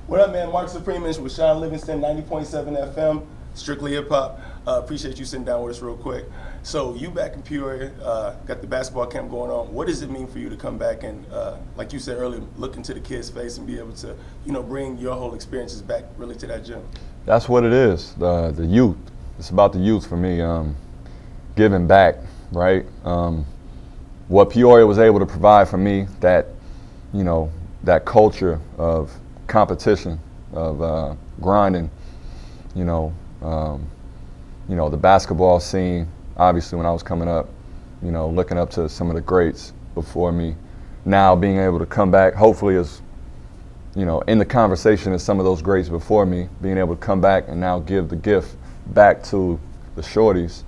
What up, man? Marc Supreme with Shaun Livingston, 90.7 FM, strictly hip hop. Appreciate you sitting down with us real quick. So you back in Peoria, got the basketball camp going on. What does it mean for you to come back and, like you said earlier, look into the kids' face and be able to, bring your whole experiences back really to that gym? That's what it is. The youth. It's about the youth for me. Giving back, right? What Peoria was able to provide for me, that culture of competition, of grinding, the basketball scene. Obviously, when I was coming up, looking up to some of the greats before me. Now being able to come back, hopefully, as in the conversation as some of those greats before me, being able to come back and now give the gift back to the shorties.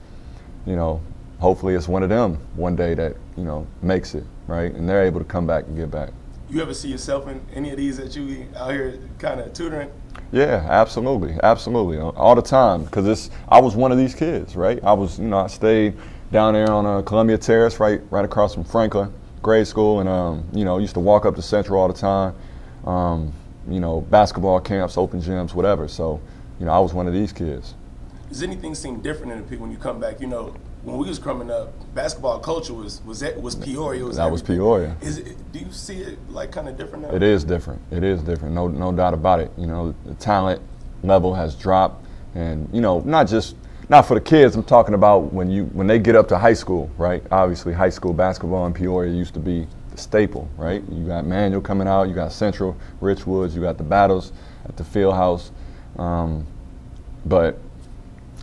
Hopefully, it's one of them one day that makes it, right, and they're able to come back and give back. You ever see yourself in any of these that you out here kind of tutoring? Yeah, absolutely, all the time. Because I was one of these kids, right? I was, I stayed down there on Columbia Terrace, right across from Franklin grade school, and used to walk up to Central all the time. Basketball camps, open gyms, whatever. So, I was one of these kids. Does anything seem different in the people when you come back? When we was coming up, basketball culture was Peoria. That was Peoria. Do you see it like kind of different now? It is different. No doubt about it. The talent level has dropped, and not for the kids. I'm talking about when they get up to high school, right? Obviously, high school basketball in Peoria used to be the staple, right? You got Manual coming out, you got Central, Richwoods, you got the battles at the field house, but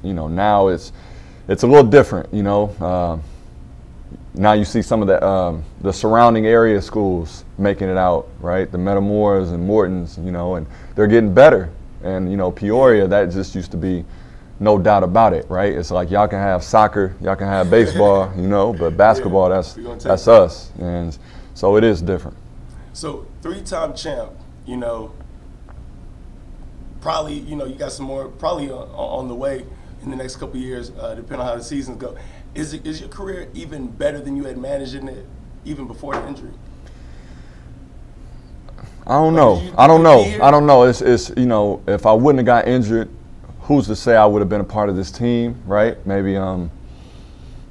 now it's a little different, now you see some of the surrounding area schools making it out, right? The Metamores and Mortons, and they're getting better. And, Peoria, that just used to be no doubt about it, right? It's like y'all can have soccer, y'all can have baseball, but basketball, that's us. And so it is different. So 3-time champ, probably, you got some more probably on the way in the next couple of years, depending on how the seasons go. Is your career even better than you had managed in it even before the injury? I don't know. It's if I wouldn't have got injured, who's to say I would have been a part of this team, right? Maybe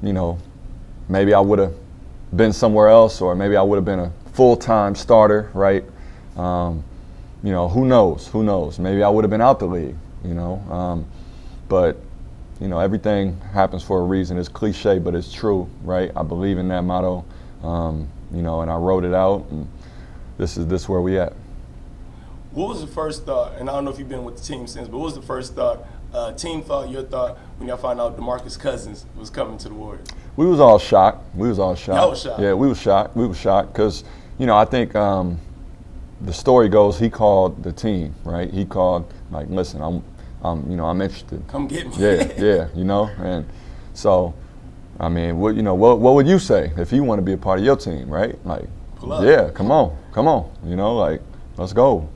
maybe I would have been somewhere else, or maybe I would have been a full-time starter, right? Who knows? Maybe I would have been out the league, but everything happens for a reason. It's cliche, but it's true, right? I believe in that motto, and I wrote it out, and this is where we at. What was the first thought, and I don't know if you've been with the team since, but what was the first thought, team thought, your thought, when y'all found out DeMarcus Cousins was coming to the Warriors? We was all shocked. Y'all was shocked? Yeah, we was shocked. Because, I think the story goes he called the team, right? He called, like, listen, I'm interested. Come get me. Yeah, and so, I mean, what would you say if you want to be a part of your team, right? Like, yeah, come on, like, let's go.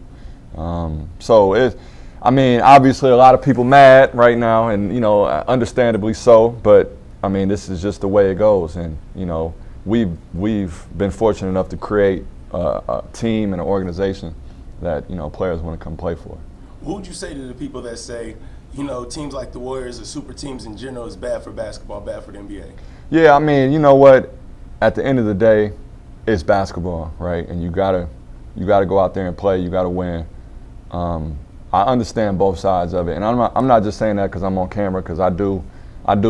So obviously a lot of people mad right now, and understandably so, but I mean, this is just the way it goes, and we've been fortunate enough to create a team and an organization that players want to come play for. What would you say to the people that say, teams like the Warriors or super teams in general is bad for basketball, bad for the NBA? Yeah, I mean, you know what? At the end of the day, it's basketball, right? And you gotta go out there and play. You gotta win. I understand both sides of it, and I'm not just saying that because I'm on camera, because I do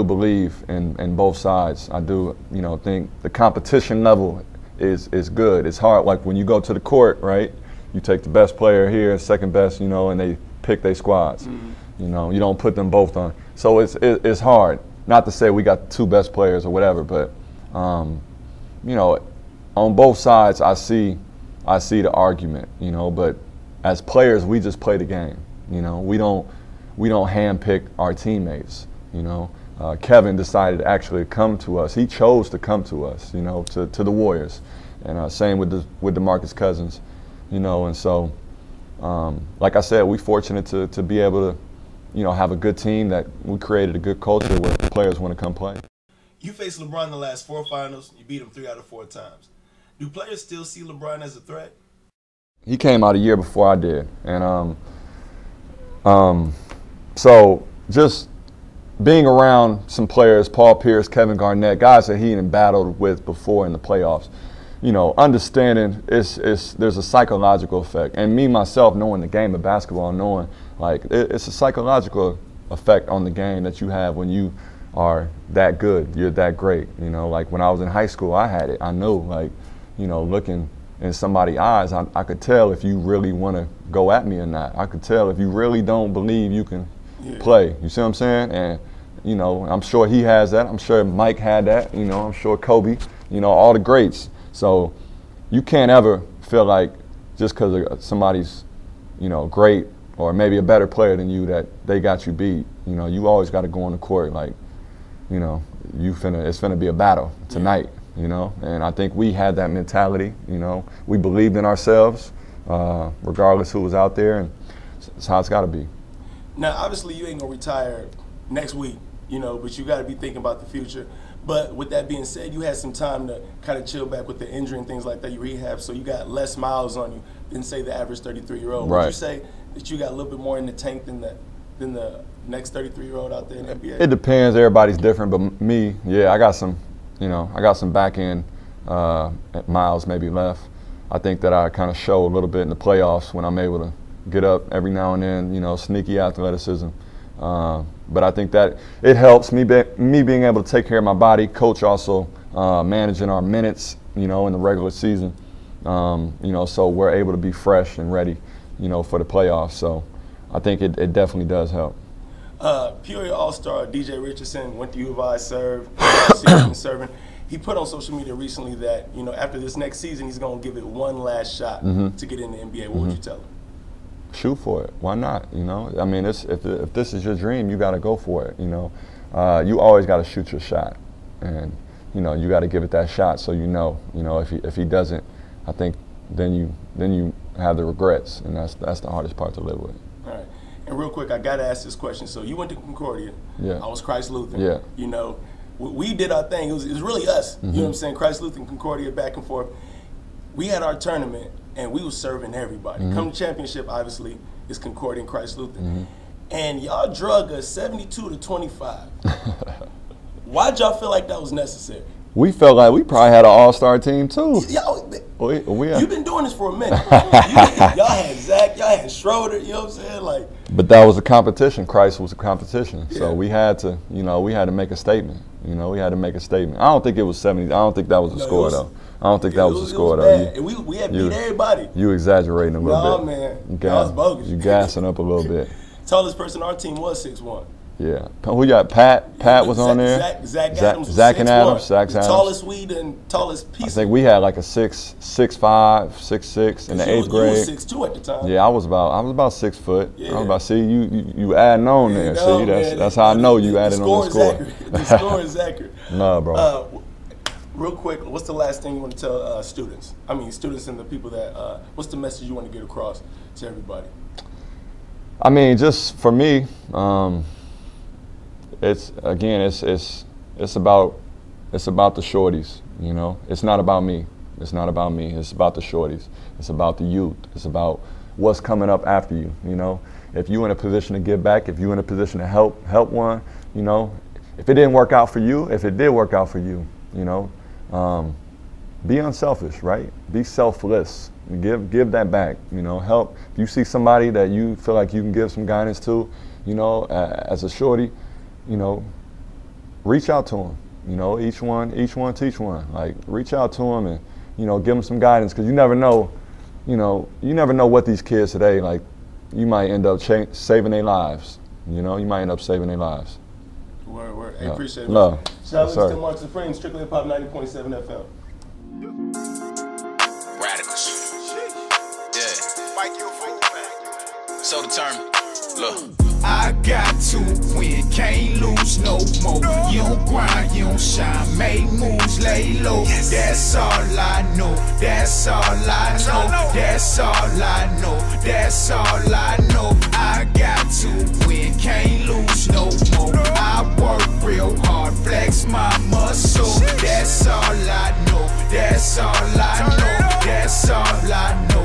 believe in both sides. I do, think the competition level is good. It's hard. Like when you go to the court, right? You take the best player here, second best, and they pick their squads. Mm-hmm. You don't put them both on. So it's hard. Not to say we got the two best players or whatever, but on both sides, I see the argument. But as players, we just play the game. We don't handpick our teammates. Kevin decided to actually come to us. He chose to come to us. To the Warriors, and same with DeMarcus Cousins. And so, like I said, we're fortunate to be able to, have a good team, that we created a good culture where players want to come play. You faced LeBron in the last 4 finals. You beat him 3 out of 4 times. Do players still see LeBron as a threat? he came out a year before I did, and so just being around some players, Paul Pierce, Kevin Garnett, guys that he had battled with before in the playoffs, you know, understanding there's a psychological effect. And me, myself, knowing the game of basketball, knowing, like, it's a psychological effect on the game that you have when you are that good, you're that great. You know, like when I was in high school, I had it. I knew, like, you know, looking in somebody's eyes, I could tell if you really want to go at me or not. I could tell if you really don't believe you can play. You see what I'm saying? And, you know, I'm sure he has that. I'm sure Mike had that. You know, I'm sure Kobe, you know, all the greats. So you can't ever feel like just because somebody's, you know, great or maybe a better player than you that they got you beat. You know, you always got to go on the court like, you know, it's finna be a battle tonight, you know. And I think we had that mentality, you know. We believed in ourselves, regardless who was out there, and it's how it's got to be. Now, obviously, you ain't gonna retire next week, you know, but you got to be thinking about the future. But with that being said, you had some time to kind of chill back with the injury and things like that. You rehab, so you got less miles on you than, say, the average 33-year-old. Right. Would you say that you got a little bit more in the tank than the next 33-year-old out there in the NBA? It depends. Everybody's different, but me, yeah, I got some, you know, I got some back end miles maybe left. I think that I kind of show a little bit in the playoffs when I'm able to get up every now and then, you know, sneaky athleticism. But I think that it helps me being able to take care of my body. Coach also managing our minutes, you know, in the regular season, you know, so we're able to be fresh and ready, you know, for the playoffs. So I think it definitely does help. Peoria All-Star DJ Richardson went to U of I, served, serving. He put on social media recently that, you know, after this next season, he's going to give it one last shot to get in the NBA. What would you tell him? Shoot for it. Why not? You know, I mean, if this is your dream, you got to go for it. You know, you always got to shoot your shot, and you know, you got to give it that shot. So you know, if he doesn't, I think then you have the regrets, and that's the hardest part to live with. All right. And real quick, I got to ask this question. So you went to Concordia. Yeah. I was Christ Lutheran. Yeah. You know, we did our thing. It was really us. You know what I'm saying? Christ Lutheran, Concordia, back and forth. We had our tournament, and we was serving everybody. Come to championship, obviously, is Concordia and Christ Lutheran. And y'all drug us 72-25. Why'd y'all feel like that was necessary? We felt like we probably had an all-star team too. You've been doing this for a minute. Y'all had Zach, y'all had Schroeder, you know what I'm saying? Like, but that was a competition. Christ was a competition. So we had to, you know, make a statement. You know, we had to make a statement. I don't think it was 70. I don't think that was the score, though. I don't think that was the score, though. And we had beat everybody. You exaggerating a little bit. No, man. That was bogus. You gassing up a little bit. Tallest person on our team was 6'1". Yeah. Who got Pat? Pat was on there. Zach Adams. Zach and Adams. Zach Adams. Tallest weed and tallest piece. I think we had like a 6'5", 6'6" in the 8th grade. You were 6'2" at the time. Yeah, I was about 6 foot. Yeah. I was about, see, you adding on there. See, that's how I know you added on the score. The score is accurate. No, bro. Real quick, what's the last thing you want to tell students? I mean, students and the people that, what's the message you want to get across to everybody? I mean, just for me, it's about the shorties, you know. It's not about me. It's not about me. It's about the shorties. It's about the youth. It's about what's coming up after you, you know. If you're in a position to give back, if you're in a position to help one, you know, if it didn't work out for you, if it did work out for you, you know, be unselfish, right? Be selfless. Give that back, you know, help. If you see somebody that you feel like you can give some guidance to, you know, as a shorty, you know, reach out to them. You know, each one teach one. Like, reach out to them and, you know, give them some guidance, because you never know, you know what these kids today, like, you might end up saving their lives. You know, you might end up saving their lives. Word. I appreciate it. Love. Shaun Livingston, Marc Supreme, Strictly Hip Hop 90.7 FM. Radicals. Yeah. Mike, you a fool, man. So determined. Look. I got to win, can't lose no more. You don't grind, you don't shine, make moves, lay low. That's all I know, that's all I know, that's all I know, that's all I know. I got to win, can't lose no more. I work real hard, flex my muscle. That's all I know, that's all I know, that's all I know.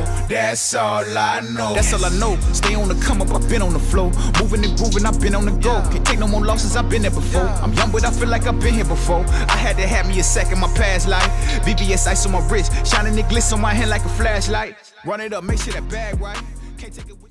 That's all I know. That's all I know. Stay on the come up, I've been on the flow. Moving and grooving, I've been on the go. Can't take no more losses, I've been there before. I'm young, but I feel like I've been here before. I had to have me a second, my past life. VVS ice on my wrist, shining the gliss on my hand like a flashlight. Run it up, make sure that bag right. Can't take it with